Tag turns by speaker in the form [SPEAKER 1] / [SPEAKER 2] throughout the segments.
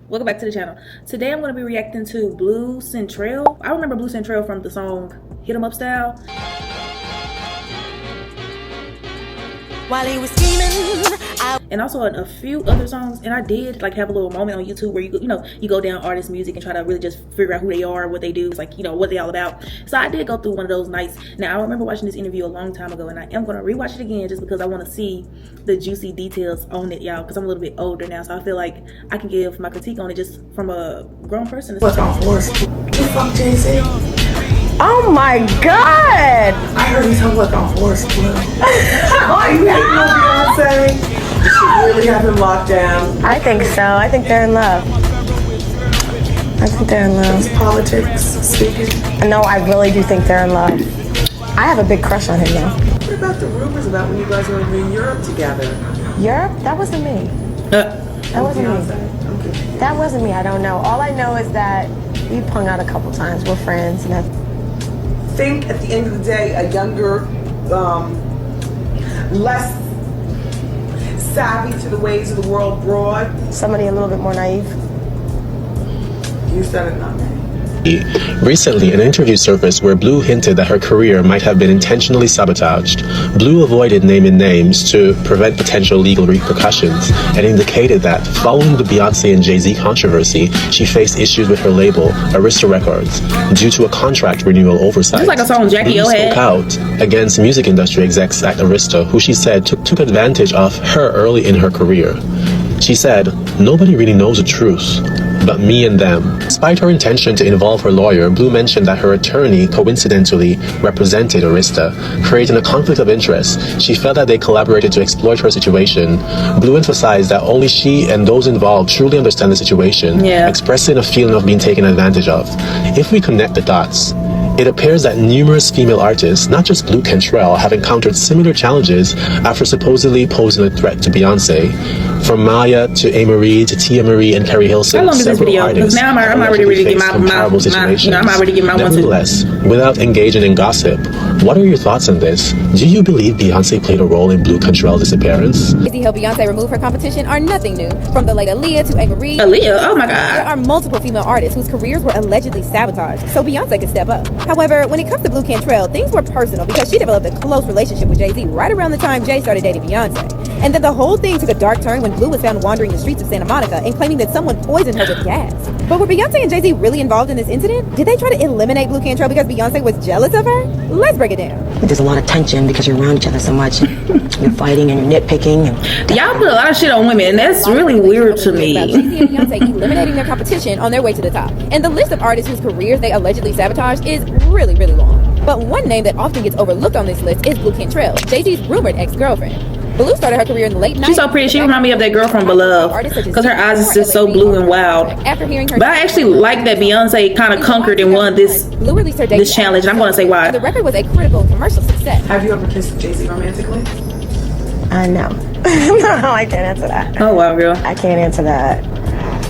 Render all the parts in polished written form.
[SPEAKER 1] Welcome back to the channel. Today I'm going to be reacting to Blue Central. I remember Blue Central from the song Hit 'Em Up Style.
[SPEAKER 2] While he was scheming,
[SPEAKER 1] and also a few other songs. And I did like have a little moment on YouTube where you go down artist music and try to really just figure out who they are, what they do, it's like, what they all about. So I did go through one of those nights. Now I remember watching this interview a long time ago, and I am going to rewatch it again just because I want to see the juicy details on it, y'all, because I'm a little bit older now, so I feel like I can give my critique on it just from a grown person.
[SPEAKER 3] What's on horse? Fuck Jay-Z.
[SPEAKER 4] Oh my God!
[SPEAKER 3] I heard he's hung up on horse blue. Oh, you hating on Beyonce? Does she really have him locked down?
[SPEAKER 4] I think so. I think they're in love. I think they're in love.
[SPEAKER 3] Is politics speaking?
[SPEAKER 4] No, I really do think they're in love. I have a big crush on him though.
[SPEAKER 3] What about the rumors about when you guys were in Europe together?
[SPEAKER 4] Europe? That wasn't me. That wasn't me.
[SPEAKER 3] Okay.
[SPEAKER 4] That wasn't me. I don't know. All I know is that we've hung out a couple times. We're friends, and I
[SPEAKER 3] think at the end of the day, a younger, less savvy to the ways of the world broad.
[SPEAKER 4] Somebody a little bit more naive.
[SPEAKER 3] You said it, not me.
[SPEAKER 5] Recently, an interview surfaced where Blue hinted that her career might have been intentionally sabotaged. Blue avoided naming names to prevent potential legal repercussions and indicated that following the Beyonce and Jay-Z controversy, she faced issues with her label, Arista Records, due to a contract renewal oversight.
[SPEAKER 1] It's like a song Jackie
[SPEAKER 5] Blue
[SPEAKER 1] O had.
[SPEAKER 5] spoke out against music industry execs at Arista, who she said took advantage of her early in her career. She said, "Nobody really knows the truth but me and them." Despite her intention to involve her lawyer, Blue mentioned that her attorney coincidentally represented Arista, creating a conflict of interest. She felt that they collaborated to exploit her situation. Blue emphasized that only she and those involved truly understand the situation, expressing a feeling of being taken advantage of. If we connect the dots, it appears that numerous female artists, not just Blue Cantrell, have encountered similar challenges after supposedly posing a threat to Beyonce. From Maya to A. to Tia Marie and Carrie Hilson,
[SPEAKER 1] how long is this video? Because now I'm already ready to get
[SPEAKER 5] I'm
[SPEAKER 1] already getting my one.
[SPEAKER 5] Nevertheless, without engaging in gossip, what are your thoughts on this? Do you believe Beyonce played a role in Blue Cantrell's disappearance?
[SPEAKER 6] Jay-Z helped Beyonce remove her competition are nothing new. From the late Aaliyah to A. Marie.
[SPEAKER 1] Aaliyah? Oh my God.
[SPEAKER 6] There are multiple female artists whose careers were allegedly sabotaged, so Beyonce could step up. However, when it comes to Blue Cantrell, things were personal because she developed a close relationship with Jay-Z right around the time Jay started dating Beyonce. And then the whole thing took a dark turn when Blue was found wandering the streets of Santa Monica and claiming that someone poisoned her with gas. But were Beyonce and Jay-Z really involved in this incident? Did they try to eliminate Blue Cantrell because Beyonce was jealous of her? Let's break it down.
[SPEAKER 7] There's a lot of tension because you're around each other so much. You're fighting and you're nitpicking. And
[SPEAKER 1] y'all put a lot of shit on women, and that's really weird to me.
[SPEAKER 6] About Jay-Z and Beyonce eliminating their competition on their way to the top. And the list of artists whose careers they allegedly sabotaged is really, really long. But one name that often gets overlooked on this list is Blue Cantrell, Jay-Z's rumored ex-girlfriend. Blue started her career in the late 90s.
[SPEAKER 1] She's so pretty. She reminds me of that girl from Beloved because her eyes is just so blue and wild.
[SPEAKER 6] After hearing her,
[SPEAKER 1] but I actually like that Beyonce kind of conquered and won this challenge, and I'm going to say why.
[SPEAKER 6] The record was a critical and commercial success.
[SPEAKER 3] Have you ever kissed Jay-Z romantically?
[SPEAKER 4] No. No, I can't answer that.
[SPEAKER 1] Oh wow, girl.
[SPEAKER 4] I can't answer that.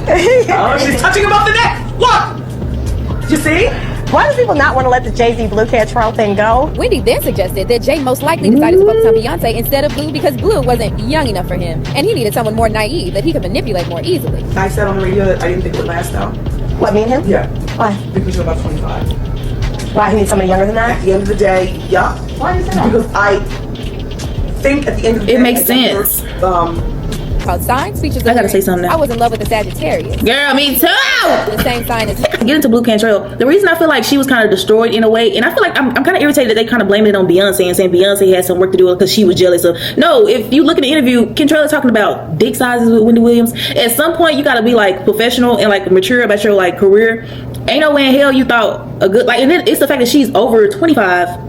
[SPEAKER 3] Oh, she's touching him off the neck. Look. You see?
[SPEAKER 4] Why do people not want to let the Jay-Z Blue Cantrell thing go?
[SPEAKER 6] Wendy then suggested that Jay most likely decided to focus on Beyonce instead of Blue because Blue wasn't young enough for him, and he needed someone more naive that he could manipulate more easily.
[SPEAKER 3] I said on the radio that I didn't think it would last though.
[SPEAKER 4] What, me and him?
[SPEAKER 3] Yeah.
[SPEAKER 4] Why?
[SPEAKER 3] Because you're about 25.
[SPEAKER 4] Why, he needs somebody younger than that?
[SPEAKER 3] At the end of the day, yeah.
[SPEAKER 4] Why do you say that?
[SPEAKER 3] Because I think at the end of the day,
[SPEAKER 1] it makes sense.
[SPEAKER 6] Called Signs features
[SPEAKER 1] I gotta say something now.
[SPEAKER 6] I was in love with the Sagittarius.
[SPEAKER 1] Girl, me too!
[SPEAKER 6] The same sign as
[SPEAKER 1] Get into Blue Cantrell. The reason I feel like she was kind of destroyed in a way, and I feel like I'm kind of irritated that they kind of blamed it on Beyonce and saying Beyonce had some work to do because she was jealous of. No, if you look at the interview, Cantrell is talking about dick sizes with Wendy Williams. At some point, you gotta be like professional and like mature about your like career. Ain't no way in hell you thought a good like, and then it's the fact that she's over 25.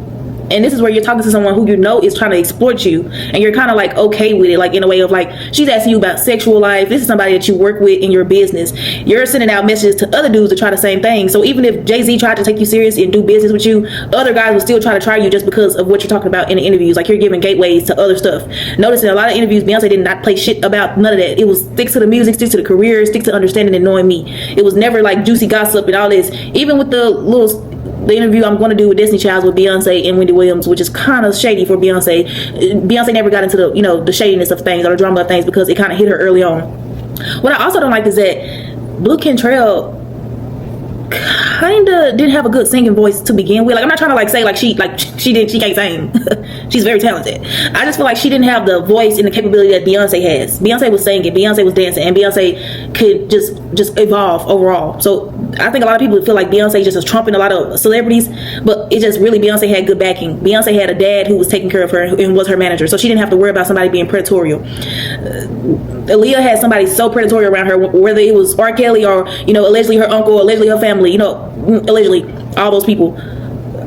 [SPEAKER 1] And this is where you're talking to someone who you know is trying to exploit you, and you're kind of like okay with it, like in a way of like she's asking you about sexual life. This is somebody that you work with in your business. You're sending out messages to other dudes to try the same thing. So even if Jay-Z tried to take you serious and do business with you, other guys will still try to try you just because of what you're talking about in the interviews. Like you're giving gateways to other stuff. Notice in a lot of interviews, Beyonce did not play shit about none of that. It was stick to the music, stick to the career, stick to understanding and knowing me. It was never like juicy gossip and all this. Even with the interview I'm going to do with Destiny Childs with Beyonce and Wendy Williams, which is kind of shady for Beyonce. Beyonce never got into the the shadiness of things or the drama of things because it kind of hit her early on. What I also don't like is that Blue Cantrell kinda didn't have a good singing voice to begin with. Like, I'm not trying to like say like she can't sing. She's very talented. I just feel like she didn't have the voice and the capability that Beyonce has. Beyonce was singing, Beyonce was dancing, and Beyonce could just evolve overall. So I think a lot of people feel like Beyonce just was trumping a lot of celebrities, but it just really, Beyonce had good backing. Beyonce had a dad who was taking care of her and was her manager, so she didn't have to worry about somebody being predatorial. Aaliyah had somebody so predatory around her, whether it was R. Kelly or, you know, allegedly her uncle, allegedly her family, you know, allegedly all those people.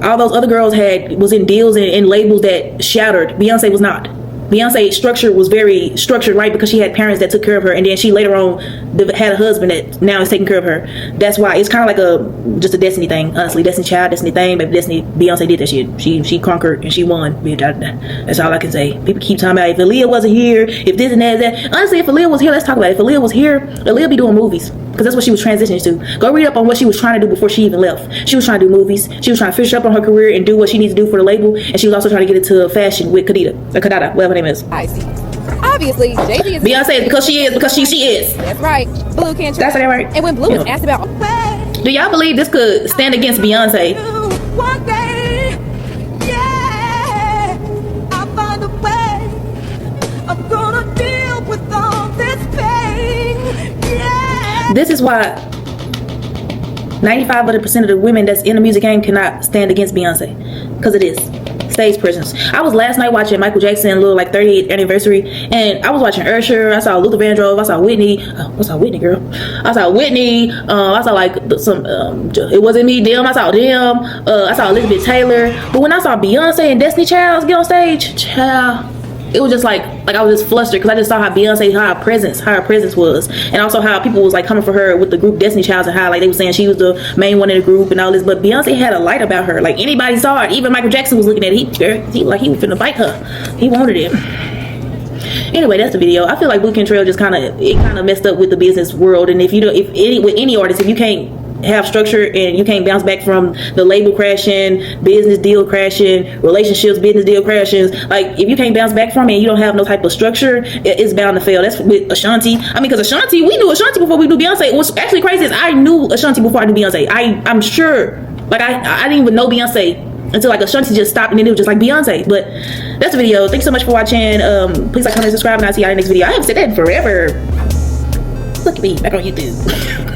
[SPEAKER 1] All those other girls was in deals and labels that shattered. Beyonce was not. Beyonce's structure was very structured, right? Because she had parents that took care of her, and then she later on had a husband that now is taking care of her. That's why it's kind of like just a Destiny thing, honestly. Destiny Child, Destiny thing, but Beyonce did that shit. She conquered and she won. That's all I can say. People keep talking about if Aaliyah wasn't here, if this and that. Honestly, if Aaliyah was here, let's talk about it. If Aaliyah was here, Aaliyah be doing movies. Because that's what she was transitioning to. Go read up on what she was trying to do before she even left. She was trying to do movies. She was trying to finish up on her career and do what she needs to do for the label. And she was also trying to get into fashion with Kadada, whatever her name is.
[SPEAKER 6] I see. Obviously, Jay-Z is
[SPEAKER 1] Beyonce is because she is.
[SPEAKER 6] That's right. Blue can't
[SPEAKER 1] That's that right.
[SPEAKER 6] And when Blue was asked about,
[SPEAKER 1] do y'all believe this could stand against Beyonce?
[SPEAKER 2] One day, yeah, I'll find a way. I'm gonna deal with all this pain. Yeah.
[SPEAKER 1] This is why 95% of the women that's in the music game cannot stand against Beyonce, because it is stage presence. I was last night watching Michael Jackson little like 38th anniversary, and I was watching Usher. I saw Luther Vandross. I saw Whitney. I saw Whitney, girl. I saw Whitney. I saw like some. It wasn't me. Them. I saw them. I saw Elizabeth Taylor. But when I saw Beyonce and Destiny Child get on stage, child, it was just like I was just flustered because I just saw how Beyonce, how her presence was, and also how people was like coming for her with the group Destiny Child, and how like they were saying she was the main one in the group and all this. But Beyonce had a light about her. Like anybody saw it. Even Michael Jackson was looking at it. He was finna bite her. He wanted it. Anyway, that's the video. I feel like Blue Cantrell just kind of messed up with the business world. And with any artist, if you can't have structure and you can't bounce back from the label crashing, business deal crashing, relationships, business deal crashing, like if you can't bounce back from it and you don't have no type of structure, it's bound to fail. That's with Ashanti. I mean, because Ashanti, we knew Ashanti before we knew Beyonce. What's actually crazy is I knew Ashanti before I knew Beyonce. I'm sure, like I didn't even know Beyonce until like Ashanti just stopped, and then it was just like Beyonce. But that's the video. Thanks so much for watching. Please like, comment, subscribe, and I'll see y'all in the next video. I haven't said that in forever. Look at me back on YouTube.